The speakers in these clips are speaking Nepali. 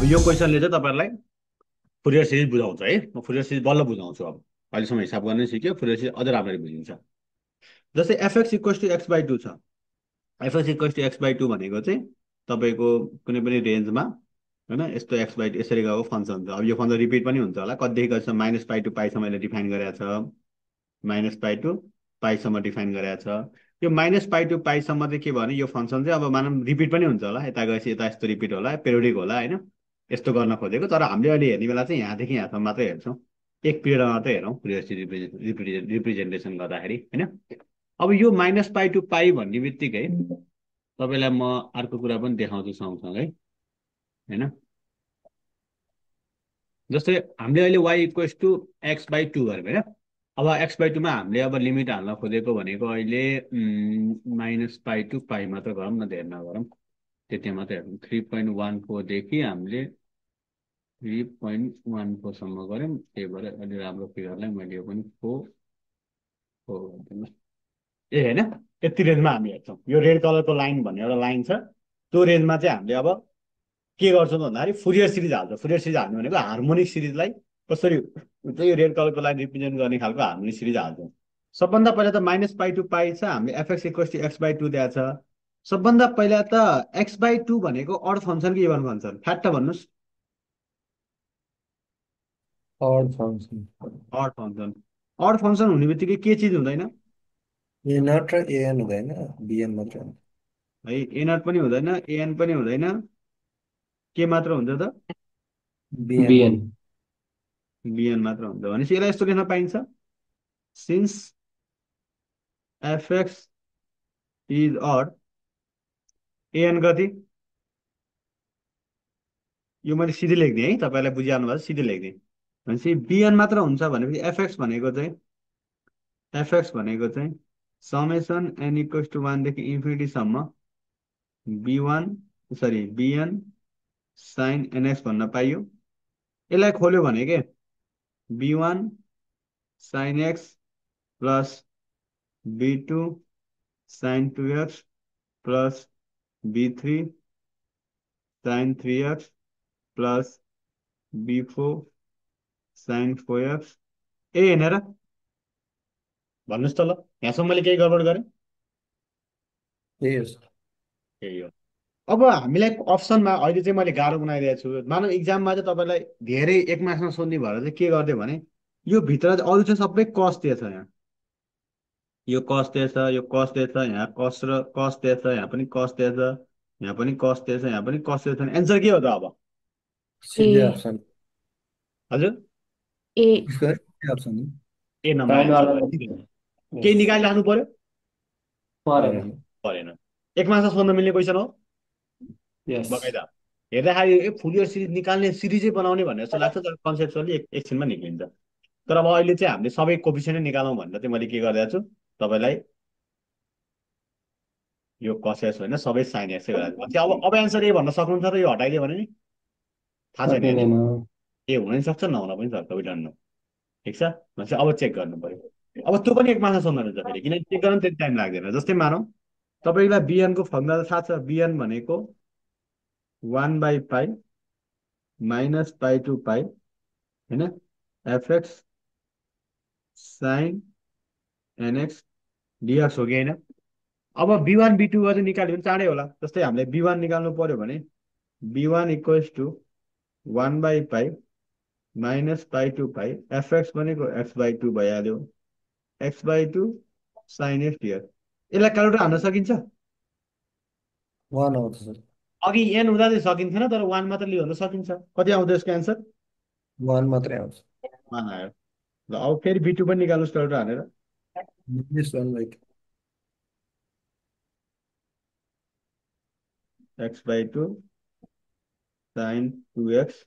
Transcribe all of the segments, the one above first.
अब यो क्वेसनले चाहिँ तपाईँहरूलाई फुरियर सिरिज बुझाउँछ है। म फुरियर सिरिज बल्ल बुझाउँछु। अब अहिलेसम्म हिसाब गर्नै सिक्यो, फुरियर सिरिज अझ राम्ररी बुझिन्छ। जस्तै FX equals to x by two छ। FX equals to x by two भनेको चाहिँ तपाईँको कुनै पनि रेन्जमा होइन यस्तो एक्स बाई यसरी गएको फङ्सन छ। अब यो फङ्सन रिपिट पनि हुन्छ होला, कतिदेखि कतिसम्म माइनस पाई टू पाईसम्म यसले डिफाइन गरेको छ। माइनस पाई टू पाईसम्म डिफाइन गरेको छ। यो माइनस पाई टू पाईसम्म चाहिँ के भयो भने यो फङ्सन चाहिँ अब मानव रिपिट पनि हुन्छ होला, यता गएपछि यता यस्तो रिपिट होला, पेरियोडिक होला होइन। यस्तो गर्न खोजेको, तर हामीले अहिले हेर्ने बेला चाहिँ यहाँदेखि यहाँसम्म मात्रै हेर्छौँ। एक पिरियडमा मात्रै हेरौँ रिप्रेजेन्टेसन गर्दाखेरि होइन। अब यो माइनस पाई टू पाई भन्ने बित्तिकै तपाईँलाई म अर्को कुरा पनि देखाउँछु सँगसँगै होइन। जस्तै हामीले अहिले y equals to x by two गऱ्यौँ होइन। अब एक्स बाई टूमा हामीले अब लिमिट हाल्न खोजेको भनेको अहिले माइनस पाई टू पाई मात्र गरौँ न, धेर नगरौँ। त्यति मात्रै हेरौँ। 3.14देखि हामीले 3.14सम्म गऱ्यौँ। त्यही भएर अलि राम्रो फिगरलाई मैले यो पनि फोर गरिदिनु। ए होइन, यति रेन्जमा हामी हेर्छौँ। यो रेड कलरको लाइन भन्ने एउटा लाइन छ, त्यो रेन्जमा चाहिँ हामीले अब के गर्छौँ भन्दाखेरि फुरियर सिरिज हाल्छ। फुरियर सिरिज हाल्नु भनेको हार्मोनिक सिरिजलाई कसरी हुन्छ यो रेड कलरको लाइन रिप्रेजेन्ट गर्ने खालको हार्मोनिक सिरिज हाल्छौँ। सबभन्दा पहिला त माइनस पाई टू पाई छ, हामीले f x equals to x by two दिएको छ। सबभन्दा पहिला त एक्स बाई टू भनेको अड फङ्सन कि इभन फङ्सन, फ्याक्ट भन्नुहोस्। Odd function. Odd function. Odd function हुने बित्तिकै के चिज हुँदैन ये नट र एएन हुँदैन, बिएन मात्र हुन्छ। है। एनआर पनि हुँदैन, एएन पनि हुँदैन, के मात्र हुन्छ त? बिएन। बिएन। बिएन मात्र हुन्छ। भनेपछि यसलाई यस्तो लेख्न पाइन्छ, since f x is odd, a n कति? यो मैले सिधै लेखिदिएँ है, तपाईँलाई बुझिहाल्नु भएको छ, सिधै लेखिदिएँ। भनेपछि बिएन मात्र हुन्छ भनेपछि एफएक्स भनेको चाहिँ समेसन एन इक्वल्स टु वानदेखि इन्फिनिटीसम्म बी1 सरी बिएन साइन एनएक्स भन्न पाइयो। यसलाई खोल्यो भने के B one sine X plus B two sine two X plus बी3 sine three X plus B four sine four X. ए हेरेर भन्नुहोस् त ल, यहाँसम्म मैले केही गडबड गरेँ? त्यही हो। यही हो। अब हामीलाई अप्सनमा अहिले चाहिँ मैले गाह्रो बनाइदिएको छु। मानव इक्जाममा चाहिँ तपाईँलाई धेरै एक मार्क्समा सोध्ने भएर चाहिँ के गरिदियो भने यो भित्र चाहिँ अरू चाहिँ सबै कस दिएछ। यहाँ यो कस दिएछ, यो कस दिएछ, यहाँ कस र कस दिएछ, यहाँ पनि कस दिएछ, यहाँ पनि कस दिएछ, यहाँ पनि कस दिएछ। एन्सर के हो त अब? सीधे ए ऑप्शन। हजुर, ए इसको सीधे ऑप्शन है। ए नम्बर साइन एन्सर वाला भयो। में। केही यस। निकालिराख्नु पर्यो? परेन। परेन। परेन। एक मार्क्समा सोध्न मिल्ने क्वेसन हो यस। बकाइदा। हेर्दाखेरि फुरियर सिरिज निकाल्ने सिरिजै बनाउने भन्ने जस्तो लाग्छ, तर कन्सेप्चुअली एकछिनमा निक्लिन्छ। तर अब अहिले चाहिँ हामीले सबै कोफिसियन्टै निकालौँ भनेर चाहिँ मैले के गरिदिएको छु तपाईँलाई, यो कसेस होइन सबै साइन एक्सै गराएको छु। अब एन्सर ए भन्न सक्नुहुन्छ त? यो हटाइदियो भने नि थाहा छैन हेर्नु। सकिँदैन। ए हुन पनि सक्छ नहुन पनि सक्छ, वी डोन्ट नो। ठिक छ, भनेपछि अब चेक गर्नु पर्यो। अब त्यो पनि एक मासमा सोध्नु हुन्छ फेरि, किनकि चेक गर्न त्यति टाइम लाग्दैन। जस्तै मानौँ तपाईँलाई बिएनको फर्मुला त थाहा छ, बिएन भनेको 1/पाई माइनस पाई टू पाई होइन एफएक्स साइन एनएक्स डिएक्स हो कि होइन। अब बी1 बी2 अझै निकाल्यो भने चाँडै होला। जस्तै हामीले बी1 निकाल्नु पर्यो भने बी1 इक्वल्स टु 1/पाई minus pi two pi FX भनेको एक्स बाई टू भइहाल्यो, X by two sine X DX. यसलाई क्यालकुलेटर हान्न सकिन्छ? वन आउँछ सर। अघि एन हुँदा चाहिँ सकिन्थेन, तर वान मात्र लियो भने सकिन्छ। कति आउँछ यसको एन्सर? वन मात्रै आउँछ। वान आयो। ल अब फेरि बी2 पनि निकाल्नुहोस् क्यालकुलेटर हानेर। Minus one by x by two sine two x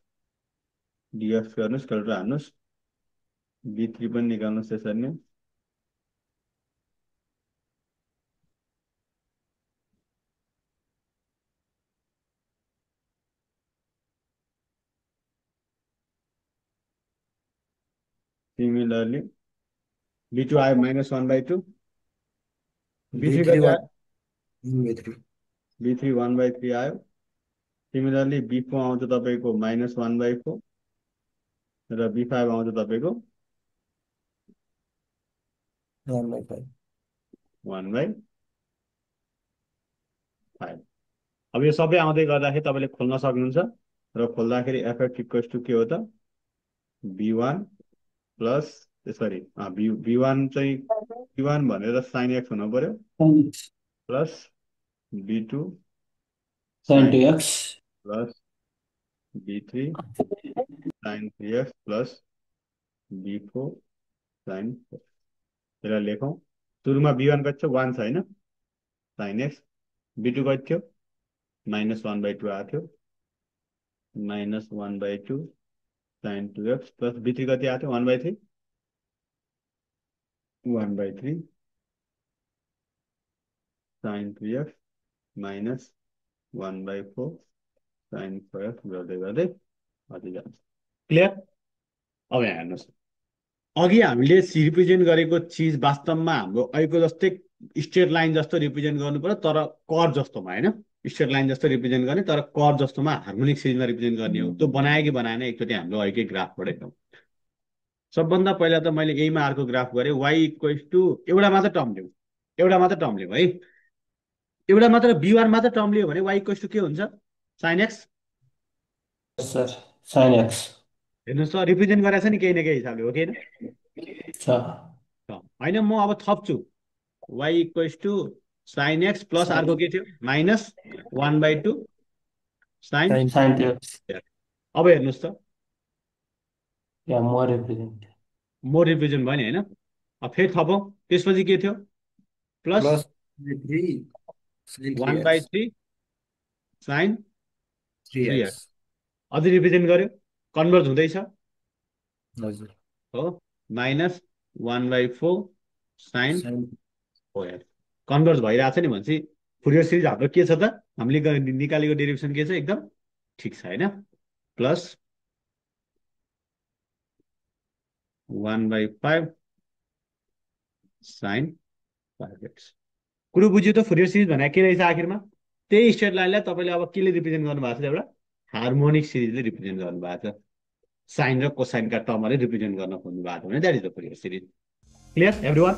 d x गर्नुहोस्, क्यालकुलेटर हान्नुहोस्। बी3 पनि निकाल्नुहोस् त्यसरी नै। सिमिलरली बी2 आयो -1/2, बी बी3 थ्री कति वन आयो? वन बाई थ्री। बी3 1/3 आयो। सिमिलरली B4 आउँछ तपाईँको -1/4 र B5 आउँछ तपाईँको 1/5 1/5। अब यो सबै आउँदै गर्दाखेरि तपाईँले खोल्न सक्नुहुन्छ र खोल्दाखेरि एफएक्ट इक्वल्स टु के हो त B1 प्लस सरी B1 चाहिँ B1 भनेर साइन एक्स हुनु पर्यो plus B2 sin sine 2x plus B3 sine 3x plus B4 sine 4। यसलाई लेखौँ। सुरुमा B1 कति छ 1 छ होइन साइन एक्स। B2 कति थियो -1/2 आएको थियो -1/2 साइन 2x प्लस B3 कति आएको थियो 1/3 1/3 sign 3x minus 1/4 sign 4x गर्दै गर्दै अझै जान्छ। क्लियर? अब यहाँ हेर्नुहोस्, अघि हामीले रिप्रेजेन्ट गरेको चिज वास्तवमा हाम्रो अहिलेको जस्तै स्ट्रेट लाइन जस्तो रिप्रेजेन्ट गर्नु पर्यो, तर कर्व जस्तोमा होइन। स्ट्रेट लाइन जस्तो रिप्रेजेन्ट गर्ने तर कर्व जस्तोमा हार्मोनिक सिरिजमा रिप्रेजेन्ट गर्ने हो। त्यो बनायो कि बनाएन एकचोटि हाम्रो अहिलेकै ग्राफबाट हेरौँ। सबभन्दा पहिला त मैले यहीमा अर्को ग्राफ गरेँ। वाइ इक्वल्स टु एउटा मात्र टर्म लिउँ, एउटा मात्र टर्म लिउँ है। एउटा मात्र B1 मात्र टर्म लियो भने वाइ इक्वल्स टु के हुन्छ sine x. yes sir sin x हेर्नुहोस् त रिप्रेजेन्ट गरेको छ नि केही न केही हिसाबले, हो कि होइन? छ होइन म अब थप्छु Y equals to sine X plus अर्को के थियो -1/2 साइन। sin 2x अब हेर्नुहोस् त yeah more represent more represent भयो नि होइन। अब फेरि थपौँ, त्यसपछि के थियो plus plus 3 sin 3x 1/3 sign 3x। 3x अझै रिप्रेजेन्ट गर्यो, कन्भर्ट हुँदैछ हजुर हो -1/4 साइन sin 4x। कन्भर्ट भइरहेछ नि भनेपछि फुरियर सिरिज हाम्रो के छ त हामीले निकालेको डेरिभेसन के छ एकदम ठिक छ होइन। Plus 1/5 sine 5x। कुरो बुझ्यो त फुरियर सिरिज भनेर के रहेछ आखिरमा? त्यही स्ट्रेट लाइनलाई तपाईँले अब केले रिप्रेजेन्ट गर्नुभएको छ? एउटा हार्मोनिक सिरिजले रिप्रेजेन्ट गर्नुभएको छ। साइन र कोसाइनका टर्मले रिप्रेजेन्ट गर्न खोज्नु भएको छ भने that is the Fourier series. Clear everyone?